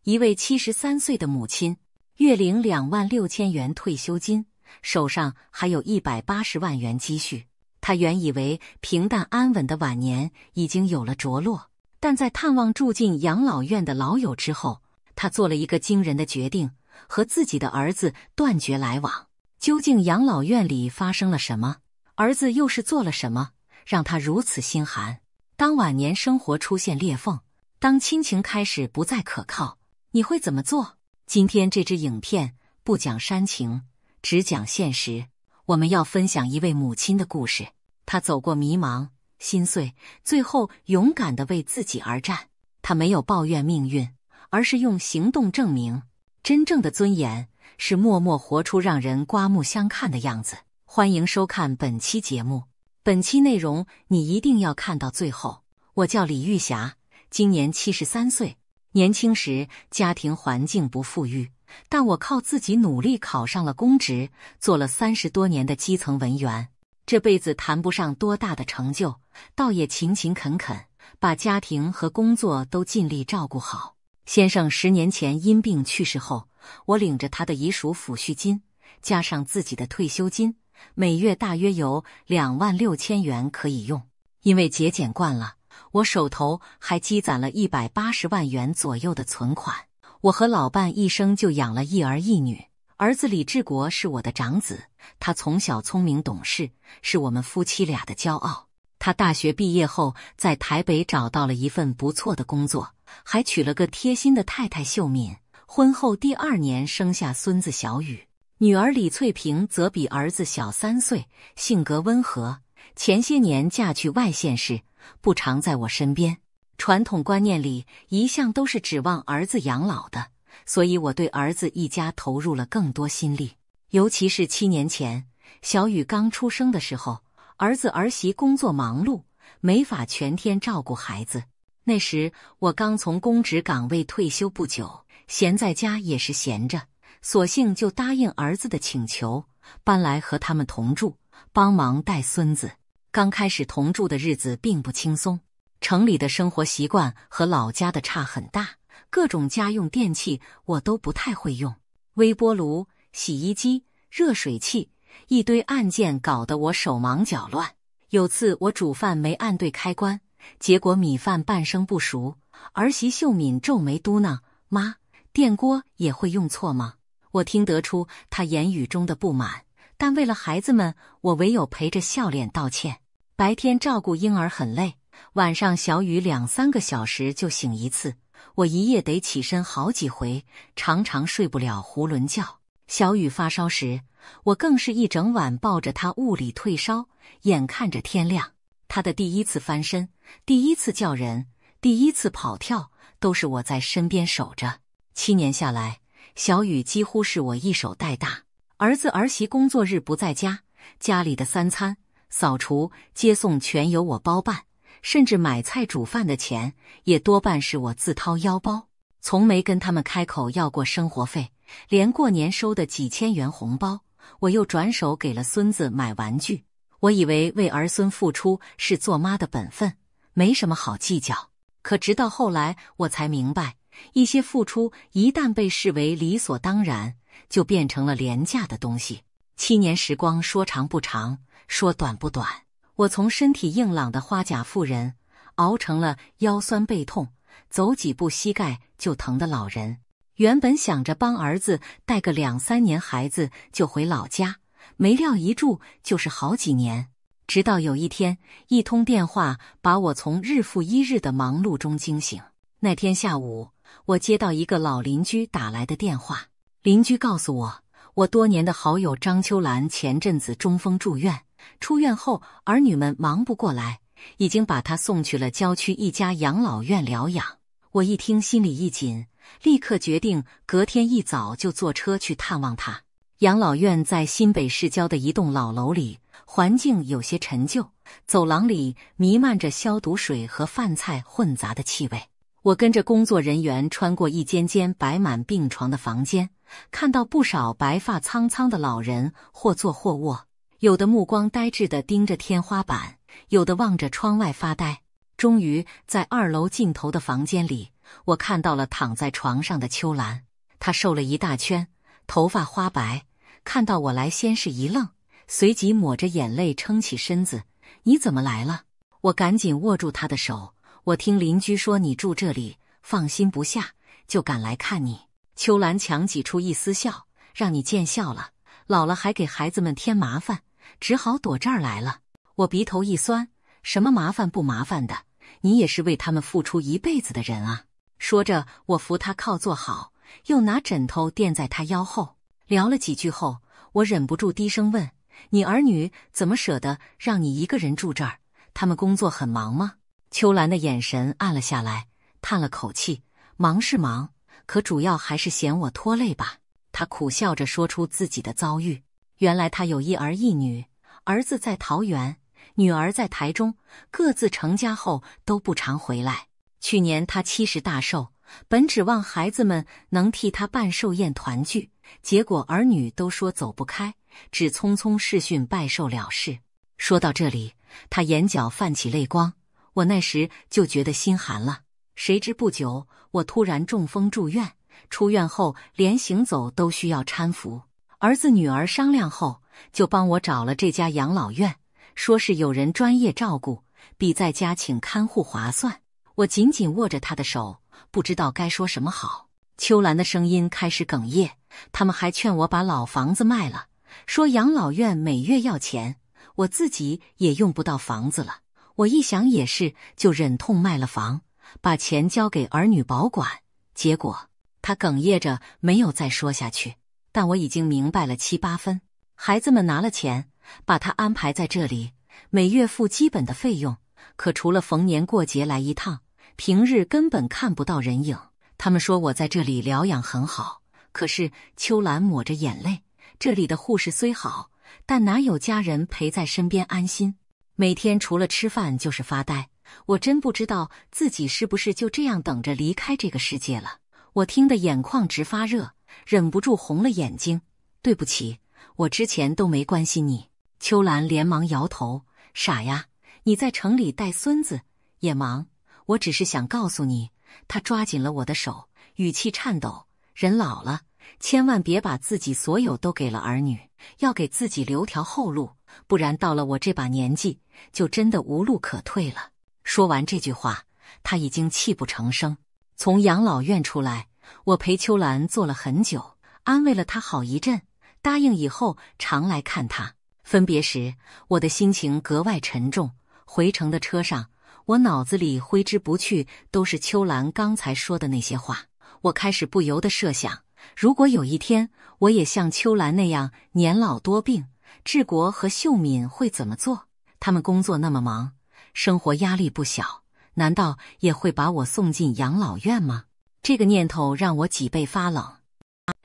一位73岁的母亲，月领26000元退休金，手上还有180万元积蓄。她原以为平淡安稳的晚年已经有了着落，但在探望住进养老院的老友之后，她做了一个惊人的决定，和自己的儿子断绝来往。究竟养老院里发生了什么？儿子又是做了什么，让她如此心寒？当晚年生活出现裂缝，当亲情开始不再可靠，你会怎么做？今天这支影片不讲煽情，只讲现实。我们要分享一位母亲的故事，她走过迷茫、心碎，最后勇敢地为自己而战。她没有抱怨命运，而是用行动证明，真正的尊严是默默活出让人刮目相看的样子。欢迎收看本期节目，本期内容你一定要看到最后。我叫李玉霞，今年73岁。年轻时家庭环境不富裕，但我靠自己努力考上了公职，做了30多年的基层文员。这辈子谈不上多大的成就，倒也勤勤恳恳，把家庭和工作都尽力照顾好。先生10年前因病去世后，我领着他的遗属抚恤金，加上自己的退休金，每月大约有26000元可以用。因为节俭惯了，我手头还积攒了180万元左右的存款。我和老伴一生就养了一儿一女，儿子李志国是我的长子，他从小聪明懂事，是我们夫妻俩的骄傲。他大学毕业后在台北找到了一份不错的工作，还娶了个贴心的太太秀敏。婚后第2年生下孙子小雨，女儿李翠萍则比儿子小3岁，性格温和。前些年嫁去外县市，不常在我身边。传统观念里一向都是指望儿子养老的，所以我对儿子一家投入了更多心力。尤其是7年前小雨刚出生的时候，儿子儿媳工作忙碌，没法全天照顾孩子。那时我刚从公职岗位退休不久，闲在家也是闲着，索性就答应儿子的请求，搬来和他们同住，帮忙带孙子。刚开始同住的日子并不轻松，城里的生活习惯和老家的差很大，各种家用电器我都不太会用，微波炉、洗衣机、热水器，一堆按键搞得我手忙脚乱。有次我煮饭没按对开关，结果米饭半生不熟，儿媳秀敏皱眉嘟囔：“妈，电锅也会用错吗？”我听得出她言语中的不满，但为了孩子们，我唯有陪着笑脸道歉。白天照顾婴儿很累，晚上小雨2-3个小时就醒一次，我一夜得起身好几回，常常睡不了囫囵觉。小雨发烧时，我更是一整晚抱着他物理退烧，眼看着天亮。他的第一次翻身，第一次叫人，第一次跑跳，都是我在身边守着。7年下来，小雨几乎是我一手带大。儿子儿媳工作日不在家，家里的3餐、扫除、接送全由我包办，甚至买菜煮饭的钱也多半是我自掏腰包，从没跟他们开口要过生活费，连过年收的几千元红包，我又转手给了孙子买玩具。我以为为儿孙付出是做妈的本分，没什么好计较。可直到后来我才明白，一些付出一旦被视为理所当然，就变成了廉价的东西。7年时光说长不长，说短不短，我从身体硬朗的花甲妇人熬成了腰酸背痛，走几步膝盖就疼的老人。原本想着帮儿子带个2-3年孩子就回老家，没料一住就是好几年。直到有一天，一通电话把我从日复一日的忙碌中惊醒。那天下午，我接到一个老邻居打来的电话，邻居告诉我，我多年的好友张秋兰前阵子中风住院，出院后儿女们忙不过来，已经把她送去了郊区一家养老院疗养。我一听心里一紧，立刻决定隔天一早就坐车去探望她。养老院在新北市郊的一栋老楼里，环境有些陈旧，走廊里弥漫着消毒水和饭菜混杂的气味。我跟着工作人员穿过一间间摆满病床的房间，看到不少白发苍苍的老人或坐或卧，有的目光呆滞地盯着天花板，有的望着窗外发呆。终于在2楼尽头的房间里，我看到了躺在床上的秋兰，她瘦了一大圈，头发花白，看到我来先是一愣，随即抹着眼泪撑起身子：“你怎么来了？”我赶紧握住她的手，我听邻居说你住这里，放心不下，就赶来看你。秋兰强挤出一丝笑：“让你见笑了，老了还给孩子们添麻烦，只好躲这儿来了。”我鼻头一酸：“什么麻烦不麻烦的，你也是为他们付出一辈子的人啊。”说着，我扶他靠坐好，又拿枕头垫在他腰后。聊了几句后，我忍不住低声问：“你儿女怎么舍得让你一个人住这儿？他们工作很忙吗？”秋兰的眼神暗了下来，叹了口气：“忙是忙，可主要还是嫌我拖累吧。”她苦笑着说出自己的遭遇。原来她有一儿一女，儿子在桃园，女儿在台中，各自成家后都不常回来。去年她70大寿，本指望孩子们能替她办寿宴团聚，结果儿女都说走不开，只匆匆视讯拜寿了事。说到这里，她眼角泛起泪光，我那时就觉得心寒了。谁知不久，我突然中风住院，出院后连行走都需要搀扶。儿子女儿商量后，就帮我找了这家养老院，说是有人专业照顾，比在家请看护划算。我紧紧握着他的手，不知道该说什么好。秋兰的声音开始哽咽，他们还劝我把老房子卖了，说养老院每月要钱，我自己也用不到房子了。我一想也是，就忍痛卖了房，把钱交给儿女保管。结果他哽咽着没有再说下去，但我已经明白了7、8分。孩子们拿了钱，把他安排在这里，每月付基本的费用，可除了逢年过节来一趟，平日根本看不到人影。他们说我在这里疗养很好，可是秋兰抹着眼泪，这里的护士虽好，但哪有家人陪在身边安心？每天除了吃饭就是发呆，我真不知道自己是不是就这样等着离开这个世界了。我听得眼眶直发热，忍不住红了眼睛。对不起，我之前都没关心你。秋兰连忙摇头：傻呀，你在城里带孙子也忙，我只是想告诉你。她抓紧了我的手，语气颤抖：人老了，千万别把自己所有都给了儿女，要给自己留条后路，不然到了我这把年纪，就真的无路可退了。说完这句话，她已经泣不成声。从养老院出来，我陪秋兰坐了很久，安慰了她好一阵，答应以后常来看她。分别时，我的心情格外沉重。回程的车上，我脑子里挥之不去都是秋兰刚才说的那些话。我开始不由得设想，如果有一天我也像秋兰那样年老多病，治国和秀敏会怎么做？他们工作那么忙，生活压力不小，难道也会把我送进养老院吗？这个念头让我脊背发冷。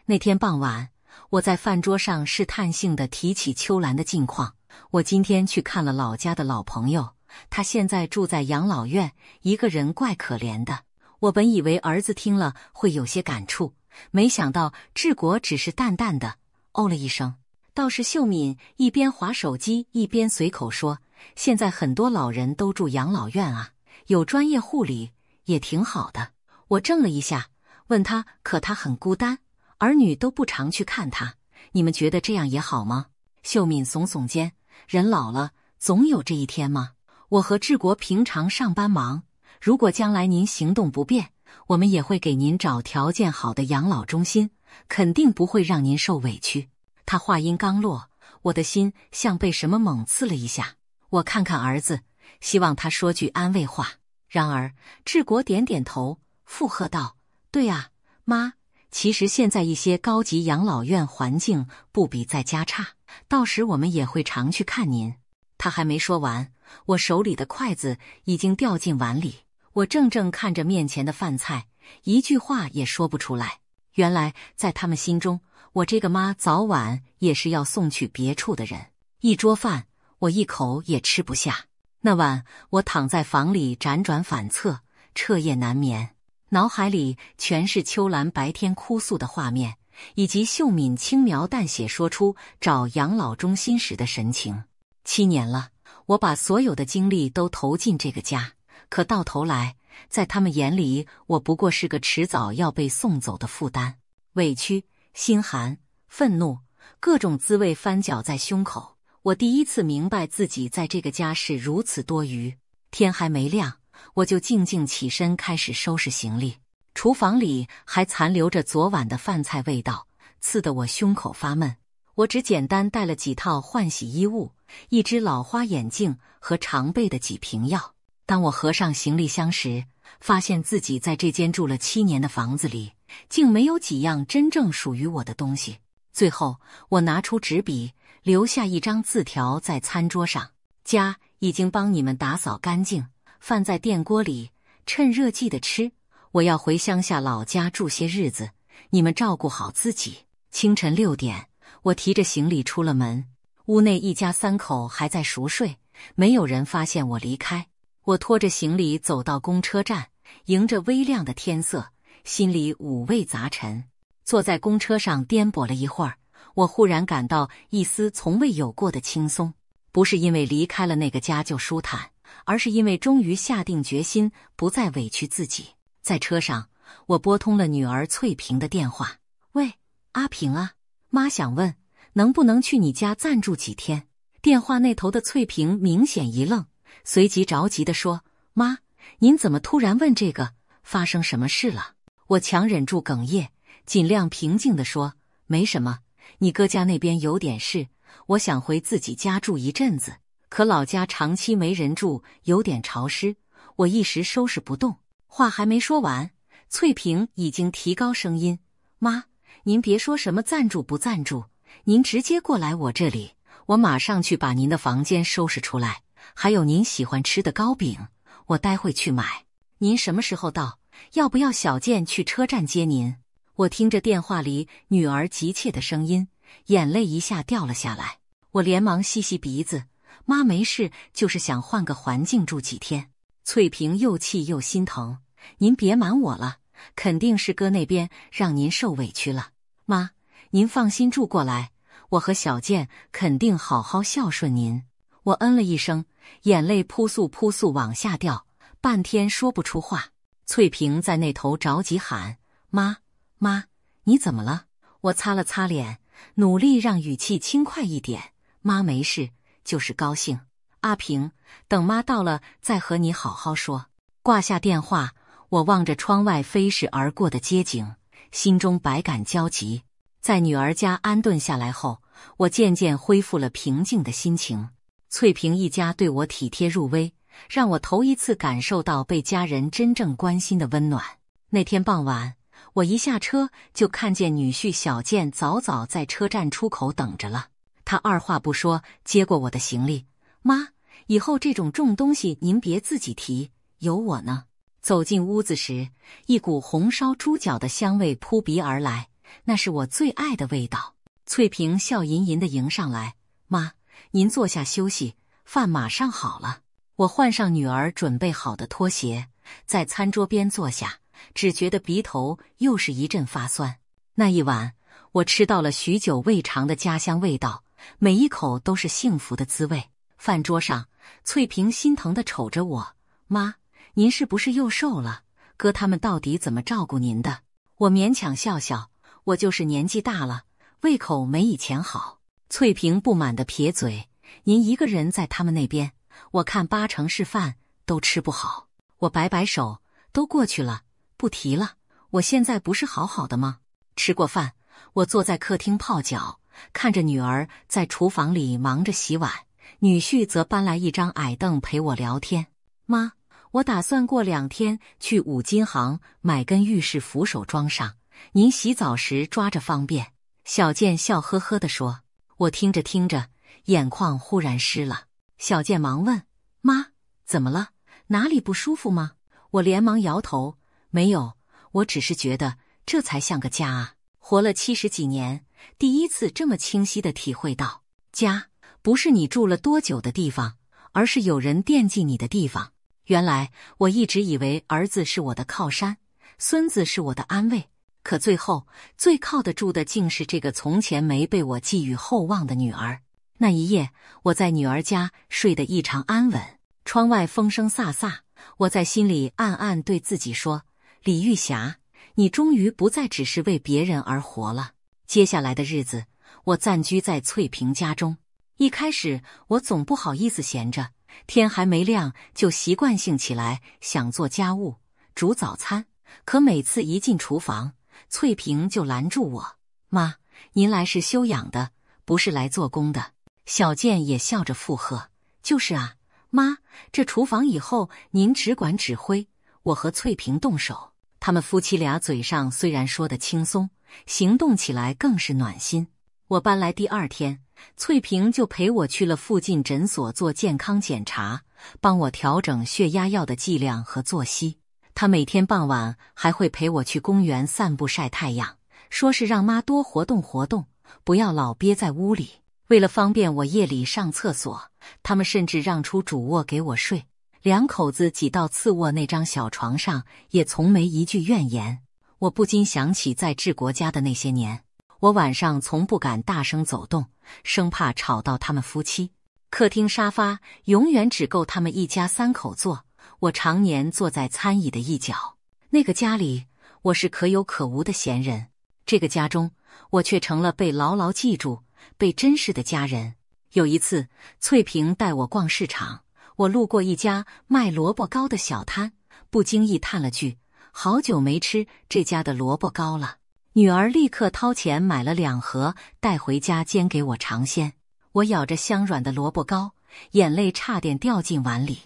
那天傍晚，我在饭桌上试探性地提起秋兰的近况。我今天去看了老家的老朋友，他现在住在养老院，一个人怪可怜的。我本以为儿子听了会有些感触，没想到治国只是淡淡的哦了一声。倒是秀敏一边滑手机一边随口说，现在很多老人都住养老院啊，有专业护理也挺好的。我怔了一下，问他，可他很孤单，儿女都不常去看他，你们觉得这样也好吗？秀敏耸耸肩，人老了总有这一天吗？我和治国平常上班忙，如果将来您行动不便，我们也会给您找条件好的养老中心，肯定不会让您受委屈。他话音刚落，我的心像被什么猛刺了一下。我看看儿子，希望他说句安慰话。然而治国点点头，附和道：对啊，妈，其实现在一些高级养老院环境不比在家差，到时我们也会常去看您。他还没说完，我手里的筷子已经掉进碗里。我怔怔看着面前的饭菜，一句话也说不出来。原来在他们心中，我这个妈早晚也是要送去别处的人。一桌饭，我一口也吃不下。那晚，我躺在房里辗转反侧，彻夜难眠，脑海里全是秋兰白天哭诉的画面，以及秀敏轻描淡写说出找养老中心时的神情。7年了，我把所有的精力都投进这个家，可到头来，在他们眼里，我不过是个迟早要被送走的负担。委屈、心寒、愤怒，各种滋味翻搅在胸口。我第一次明白自己在这个家是如此多余。天还没亮，我就静静起身开始收拾行李。厨房里还残留着昨晚的饭菜味道，刺得我胸口发闷。我只简单带了几套换洗衣物，一只老花眼镜和常备的几瓶药。当我合上行李箱时，发现自己在这间住了7年的房子里，竟没有几样真正属于我的东西。最后，我拿出纸笔，留下一张字条在餐桌上：家已经帮你们打扫干净，饭在电锅里，趁热记得吃。我要回乡下老家住些日子，你们照顾好自己。清晨6点，我提着行李出了门，屋内一家3口还在熟睡，没有人发现我离开。我拖着行李走到公车站，迎着微亮的天色，心里五味杂陈。坐在公车上颠簸了一会儿，我忽然感到一丝从未有过的轻松。不是因为离开了那个家就舒坦，而是因为终于下定决心不再委屈自己。在车上，我拨通了女儿翠萍的电话。喂，阿平啊，妈想问，能不能去你家暂住几天？电话那头的翠萍明显一愣，随即着急地说：妈，您怎么突然问这个？发生什么事了？我强忍住哽咽，尽量平静地说：没什么，你哥家那边有点事，我想回自己家住一阵子，可老家长期没人住，有点潮湿，我一时收拾不动。话还没说完，翠萍已经提高声音：妈，您别说什么暂住不暂住，您直接过来我这里，我马上去把您的房间收拾出来，还有您喜欢吃的糕饼，我待会去买。您什么时候到？要不要小健去车站接您？我听着电话里女儿急切的声音，眼泪一下掉了下来。我连忙吸吸鼻子：妈没事，就是想换个环境住几天。翠萍又气又心疼：您别瞒我了，肯定是哥那边让您受委屈了。妈，您放心住过来，我和小健肯定好好孝顺您。我嗯了一声，眼泪扑簌扑簌往下掉，半天说不出话。翠萍在那头着急喊：妈，妈，你怎么了？我擦了擦脸，努力让语气轻快一点：妈没事，就是高兴。阿平，等妈到了再和你好好说。挂下电话，我望着窗外飞逝而过的街景，心中百感交集。在女儿家安顿下来后，我渐渐恢复了平静的心情。翠萍一家对我体贴入微，让我头一次感受到被家人真正关心的温暖。那天傍晚，我一下车就看见女婿小健早早在车站出口等着了。他二话不说接过我的行李：妈，以后这种重东西您别自己提，有我呢。走进屋子时，一股红烧猪脚的香味扑鼻而来，那是我最爱的味道。翠萍笑吟吟地迎上来：妈，您坐下休息，饭马上好了。我换上女儿准备好的拖鞋，在餐桌边坐下，只觉得鼻头又是一阵发酸。那一晚，我吃到了许久未尝的家乡味道，每一口都是幸福的滋味。饭桌上，翠萍心疼地瞅着我：妈，您是不是又瘦了？哥他们到底怎么照顾您的？我勉强笑笑：我就是年纪大了，胃口没以前好。翠萍不满地撇嘴：您一个人在他们那边，我看8成是饭都吃不好。我摆摆手：都过去了，不提了。我现在不是好好的吗？吃过饭，我坐在客厅泡脚，看着女儿在厨房里忙着洗碗，女婿则搬来一张矮凳陪我聊天。妈，我打算过2天去五金行买根浴室扶手装上，您洗澡时抓着方便。小健笑呵呵地说。我听着听着，眼眶忽然湿了。小健忙问：妈，怎么了？哪里不舒服吗？我连忙摇头：没有，我只是觉得这才像个家啊。活了70几年，第一次这么清晰地体会到，家不是你住了多久的地方，而是有人惦记你的地方。原来我一直以为儿子是我的靠山，孙子是我的安慰，可最后最靠得住的竟是这个从前没被我寄予厚望的女儿。那一夜，我在女儿家睡得异常安稳，窗外风声飒飒，我在心里暗暗对自己说，李玉霞，你终于不再只是为别人而活了。接下来的日子，我暂居在翠萍家中。一开始我总不好意思闲着，天还没亮就习惯性起来想做家务，煮早餐。可每次一进厨房，翠萍就拦住我，妈，您来是休养的，不是来做工的。小健也笑着附和，就是啊，妈，这厨房以后您只管指挥，我和翠萍动手。他们夫妻俩嘴上虽然说得轻松，行动起来更是暖心。我搬来第2天，翠萍就陪我去了附近诊所做健康检查，帮我调整血压药的剂量和作息。她每天傍晚还会陪我去公园散步晒太阳，说是让妈多活动活动，不要老憋在屋里。为了方便我夜里上厕所，他们甚至让出主卧给我睡。2口子挤到次卧那张小床上，也从没一句怨言。我不禁想起在治国家的那些年，我晚上从不敢大声走动，生怕吵到他们夫妻。客厅沙发永远只够他们一家3口坐，我常年坐在餐椅的一角。那个家里，我是可有可无的闲人；这个家中，我却成了被牢牢记住、被珍视的家人。有一次，翠萍带我逛市场，我路过一家卖萝卜糕的小摊，不经意叹了句：“好久没吃这家的萝卜糕了。”女儿立刻掏钱买了2盒，带回家煎给我尝鲜。我咬着香软的萝卜糕，眼泪差点掉进碗里。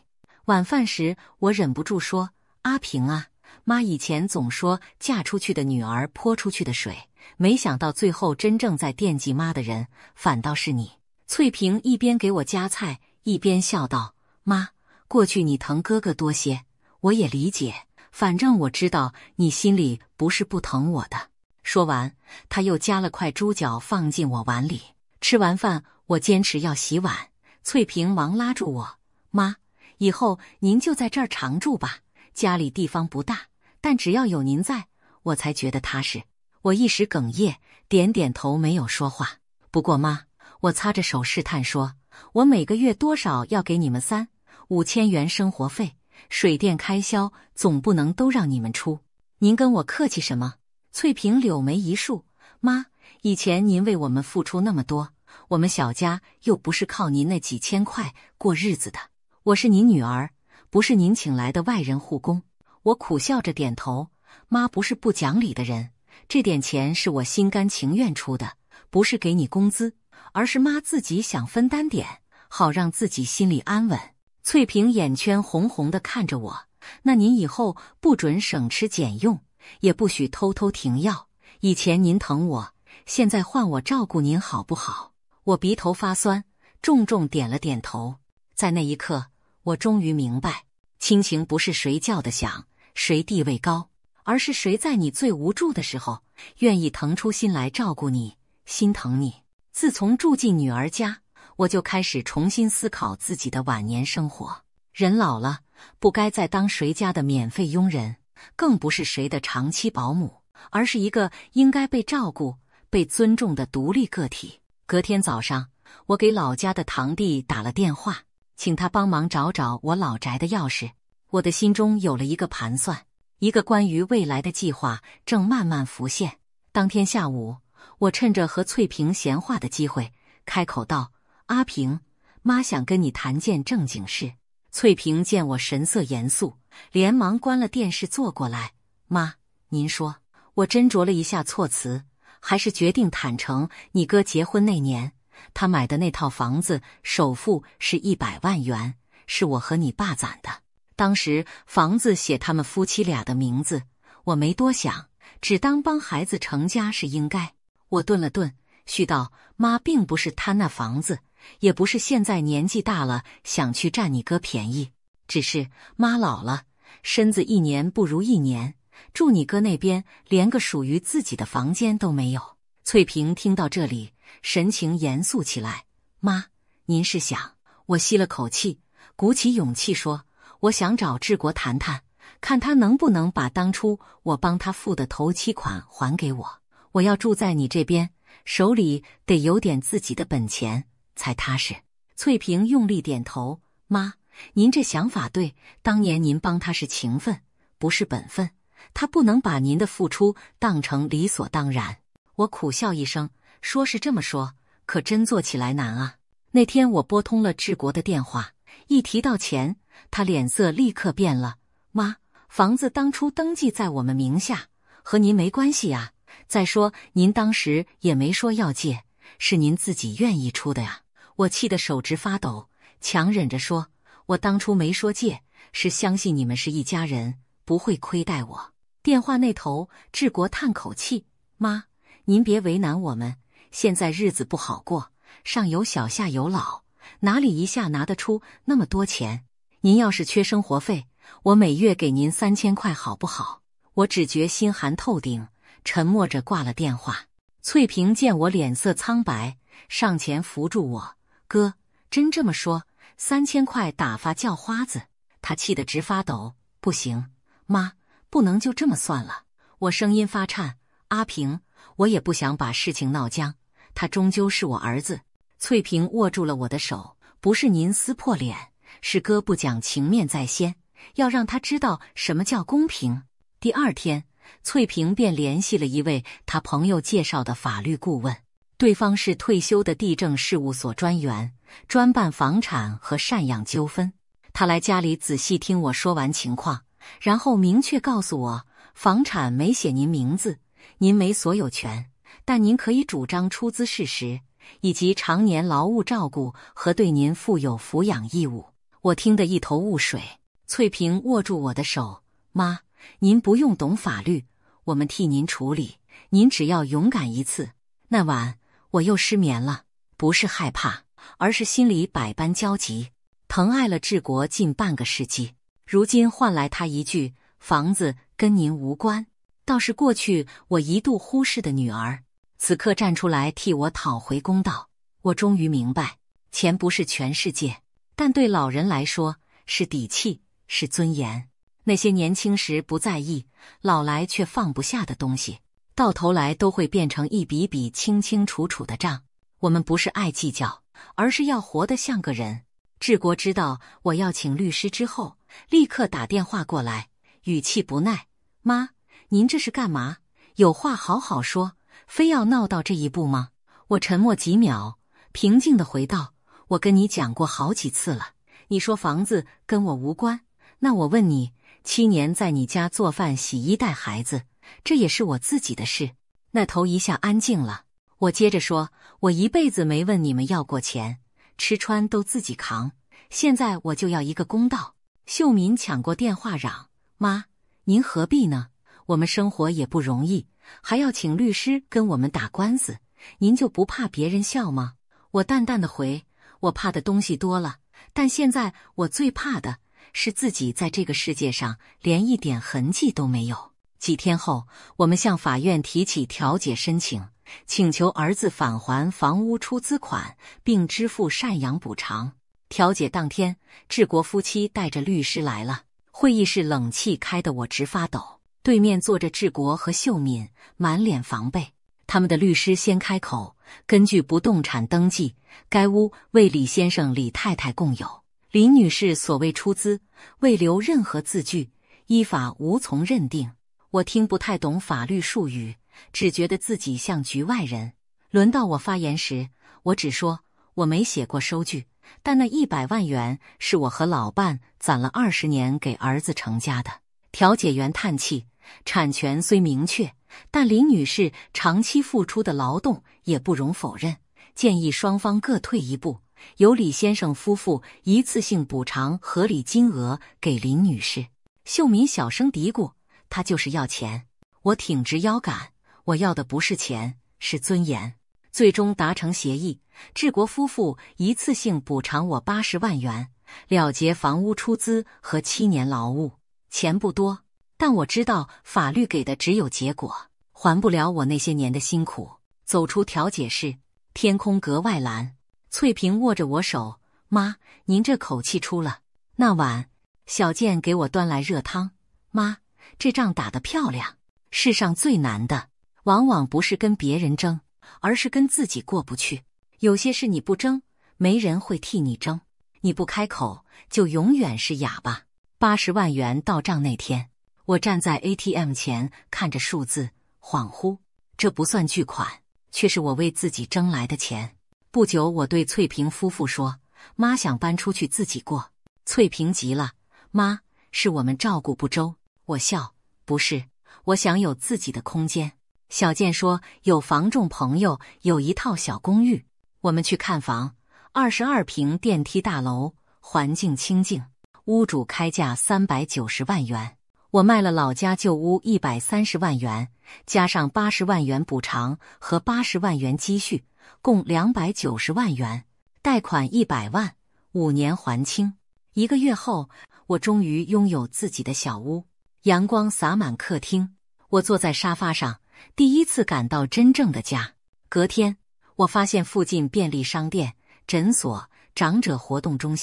晚饭时，我忍不住说：“阿平啊，妈以前总说嫁出去的女儿泼出去的水，没想到最后真正在惦记妈的人，反倒是你。”翠萍一边给我夹菜，一边笑道：“妈，过去你疼哥哥多些，我也理解，反正我知道你心里不是不疼我的。”说完，他又夹了块猪脚放进我碗里。吃完饭，我坚持要洗碗，翠萍忙拉住我：“妈，以后您就在这儿常住吧，家里地方不大，但只要有您在，我才觉得踏实。”我一时哽咽，点点头，没有说话。不过妈，我擦着手试探说：“我每个月多少要给你们3、5千元生活费，水电开销总不能都让你们出。您跟我客气什么？”翠萍柳眉一竖：“妈，以前您为我们付出那么多，我们小家又不是靠您那几千块过日子的。我是您女儿，不是您请来的外人护工。”我苦笑着点头：“妈不是不讲理的人，这点钱是我心甘情愿出的，不是给你工资，而是妈自己想分担点，好让自己心里安稳。”翠萍眼圈红红的看着我：“那您以后不准省吃俭用，也不许偷偷停药。以前您疼我，现在换我照顾您好不好？”我鼻头发酸，重重点了点头。在那一刻，我终于明白，亲情不是谁叫的响，谁地位高，而是谁在你最无助的时候，愿意腾出心来照顾你，心疼你。自从住进女儿家，我就开始重新思考自己的晚年生活。人老了，不该再当谁家的免费佣人，更不是谁的长期保姆，而是一个应该被照顾、被尊重的独立个体。隔天早上，我给老家的堂弟打了电话，请他帮忙找找我老宅的钥匙。我的心中有了一个盘算，一个关于未来的计划正慢慢浮现。当天下午，我趁着和翠萍闲话的机会，开口道：“阿平，妈想跟你谈件正经事。”翠萍见我神色严肃，连忙关了电视坐过来：“妈，您说。”我斟酌了一下措辞，还是决定坦诚，你哥结婚那年，他买的那套房子首付是100万元，是我和你爸攒的。当时房子写他们夫妻俩的名字，我没多想，只当帮孩子成家是应该。我顿了顿，絮道：“妈并不是贪那房子，也不是现在年纪大了想去占你哥便宜，只是妈老了，身子一年不如一年，住你哥那边连个属于自己的房间都没有。”翠萍听到这里，神情严肃起来：“妈，您是想……”我吸了口气，鼓起勇气说：“我想找治国谈谈，看他能不能把当初我帮他付的头期款还给我。我要住在你这边，手里得有点自己的本钱才踏实。”翠萍用力点头：“妈，您这想法对，当年您帮他是情分，不是本分，他不能把您的付出当成理所当然。我苦笑一声，说是这么说，可真做起来难啊。那天我拨通了治国的电话，一提到钱，他脸色立刻变了。妈，房子当初登记在我们名下，和您没关系啊。再说您当时也没说要借，是您自己愿意出的呀。我气得手直发抖，强忍着说，我当初没说借，是相信你们是一家人，不会亏待我。电话那头，治国叹口气，妈，您别为难我们，现在日子不好过，上有小下有老，哪里一下拿得出那么多钱？您要是缺生活费，我每月给您3000块好不好？我只觉心寒透顶，沉默着挂了电话。翠萍见我脸色苍白，上前扶住我，哥，真这么说，3000块打发叫花子？她气得直发抖，不行，妈，不能就这么算了。我声音发颤，阿平，我也不想把事情闹僵，他终究是我儿子。翠萍握住了我的手，不是您撕破脸，是哥不讲情面在先，要让他知道什么叫公平。第二天，翠萍便联系了一位她朋友介绍的法律顾问，对方是退休的地政事务所专员，专办房产和赡养纠纷。他来家里仔细听我说完情况，然后明确告诉我，房产没写您名字，您没所有权，但您可以主张出资事实，以及常年劳务照顾和对您负有抚养义务。我听得一头雾水。翠萍握住我的手，妈，您不用懂法律，我们替您处理，您只要勇敢一次。那晚我又失眠了，不是害怕，而是心里百般焦急。疼爱了治国近半个世纪，如今换来他一句房子跟您无关，倒是过去我一度忽视的女儿，此刻站出来替我讨回公道。我终于明白，钱不是全世界，但对老人来说是底气，是尊严。那些年轻时不在意，老来却放不下的东西，到头来都会变成一笔笔清清楚楚的账。我们不是爱计较，而是要活得像个人。治国知道我要请律师之后，立刻打电话过来，语气不耐，妈，您这是干嘛？有话好好说，非要闹到这一步吗？我沉默几秒，平静地回道，我跟你讲过好几次了，你说房子跟我无关，那我问你，7年在你家做饭洗衣带孩子，这也是我自己的事。那头一下安静了。我接着说，我一辈子没问你们要过钱，吃穿都自己扛，现在我就要一个公道。秀敏抢过电话嚷，妈，您何必呢？我们生活也不容易，还要请律师跟我们打官司，您就不怕别人笑吗？我淡淡的回，我怕的东西多了，但现在我最怕的是自己在这个世界上连一点痕迹都没有。几天后，我们向法院提起调解申请，请求儿子返还房屋出资款，并支付赡养补偿。调解当天，治国夫妻带着律师来了，会议室冷气开得我直发抖。对面坐着治国和秀敏，满脸防备。他们的律师先开口，根据不动产登记，该屋为李先生、李太太共有。李女士所谓出资，未留任何字据，依法无从认定。我听不太懂法律术语，只觉得自己像局外人。轮到我发言时，我只说我没写过收据，但那100万元是我和老伴攒了20年给儿子成家的。调解员叹气，产权虽明确，但李女士长期付出的劳动也不容否认，建议双方各退一步，由李先生夫妇一次性补偿合理金额给林女士。秀敏小声嘀咕，她就是要钱。我挺直腰杆，我要的不是钱，是尊严。最终达成协议，治国夫妇一次性补偿我80万元，了结房屋出资和7年劳务。钱不多，但我知道法律给的只有结果，还不了我那些年的辛苦。走出调解室，天空格外蓝。翠萍握着我手，妈，您这口气出了。那晚，小健给我端来热汤，妈，这仗打得漂亮。世上最难的，往往不是跟别人争，而是跟自己过不去。有些事你不争，没人会替你争。你不开口，就永远是哑巴。80万元到账那天，我站在 ATM 前看着数字，恍惚，这不算巨款，却是我为自己挣来的钱。不久，我对翠萍夫妇说，妈想搬出去自己过。翠萍急了，妈，是我们照顾不周。我笑，不是，我想有自己的空间。小健说，有房仲朋友有一套小公寓，我们去看房，22平电梯大楼，环境清静，屋主开价390万元。我卖了老家旧屋130万元，加上80万元补偿和80万元积蓄，共290万元，贷款100万，5年还清。1个月后，我终于拥有自己的小屋，阳光洒满客厅，我坐在沙发上，第一次感到真正的家。隔天，我发现附近便利商店、诊所、长者活动中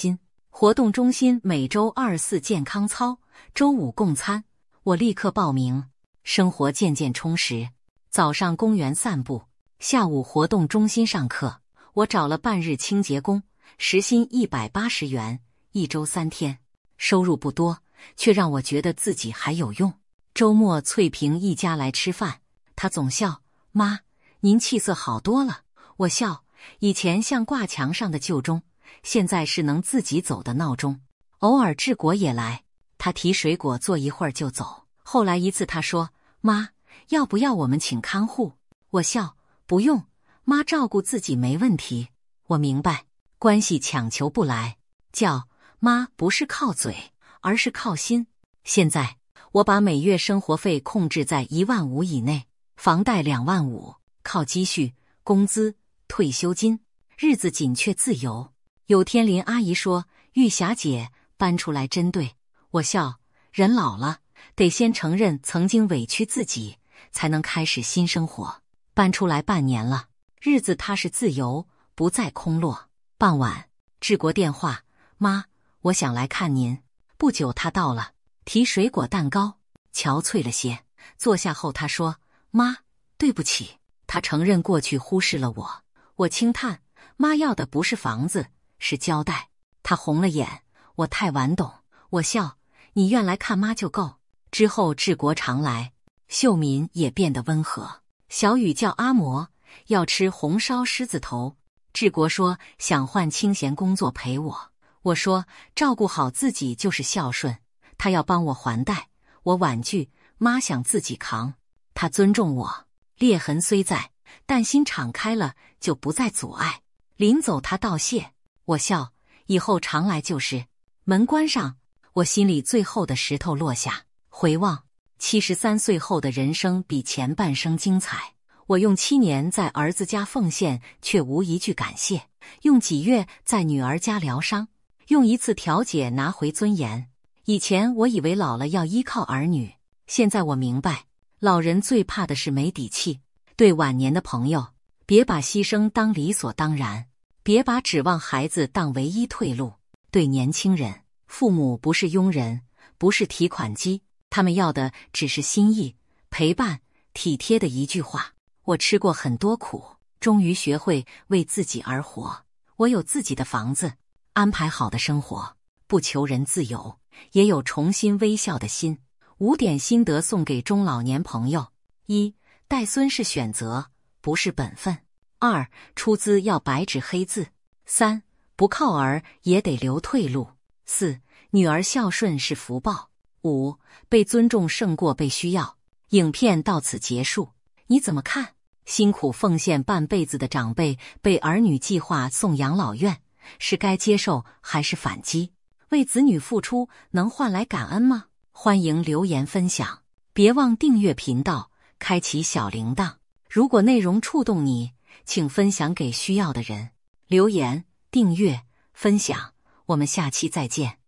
心每周24健康操，周5共餐，我立刻报名。生活渐渐充实，早上公园散步，下午活动中心上课。我找了半日清洁工，时薪180元，1周3天，收入不多，却让我觉得自己还有用。周末翠萍一家来吃饭，她总笑，妈，您气色好多了。我笑，以前像挂墙上的旧钟，现在是能自己走的闹钟。偶尔志国也来，他提水果坐一会儿就走。后来一次他说，妈，要不要我们请看护？我笑，不用，妈照顾自己没问题。我明白，关系强求不来，叫妈不是靠嘴，而是靠心。现在我把每月生活费控制在1万5以内，房贷2万5，靠积蓄、工资、退休金，日子紧却自由。有天林阿姨说，玉霞姐搬出来真对。我笑，人老了，得先承认曾经委屈自己，才能开始新生活。搬出来半年了，日子踏实自由，不再空落。傍晚，志国电话，妈，我想来看您。不久他到了，提水果蛋糕，憔悴了些。坐下后他说，妈，对不起。他承认过去忽视了我。我轻叹，妈要的不是房子，是交代。他红了眼，我太晚懂。我笑，你愿来看妈就够。之后志国常来，秀敏也变得温和。小雨叫阿嬷，要吃红烧狮子头。志国说想换清闲工作陪我。我说照顾好自己就是孝顺。他要帮我还贷，我婉拒，妈想自己扛。他尊重我，裂痕虽在，但心敞开了，就不再阻碍。临走他道谢，我笑，以后常来就是。门关上，我心里最后的石头落下。回望73岁后的人生比前半生精彩。我用7年在儿子家奉献，却无一句感谢；用几月在女儿家疗伤，用一次调解拿回尊严。以前我以为老了要依靠儿女，现在我明白，老人最怕的是没底气。对晚年的朋友，别把牺牲当理所当然，别把指望孩子当唯一退路。对年轻人，父母不是佣人，不是提款机，他们要的只是心意、陪伴、体贴的一句话。我吃过很多苦，终于学会为自己而活。我有自己的房子，安排好的生活，不求人自由，也有重新微笑的心。5点心得送给中老年朋友： 1. 带孙是选择，不是本分。 2. 出资要白纸黑字。 3. 不靠儿也得留退路。 4. 女儿孝顺是福报。 5. 被尊重胜过被需要。影片到此结束，你怎么看？辛苦奉献半辈子的长辈被儿女计划送养老院，是该接受还是反击？为子女付出能换来感恩吗？欢迎留言分享，别忘订阅频道，开启小铃铛。如果内容触动你，请分享给需要的人。留言、订阅、分享，我们下期再见。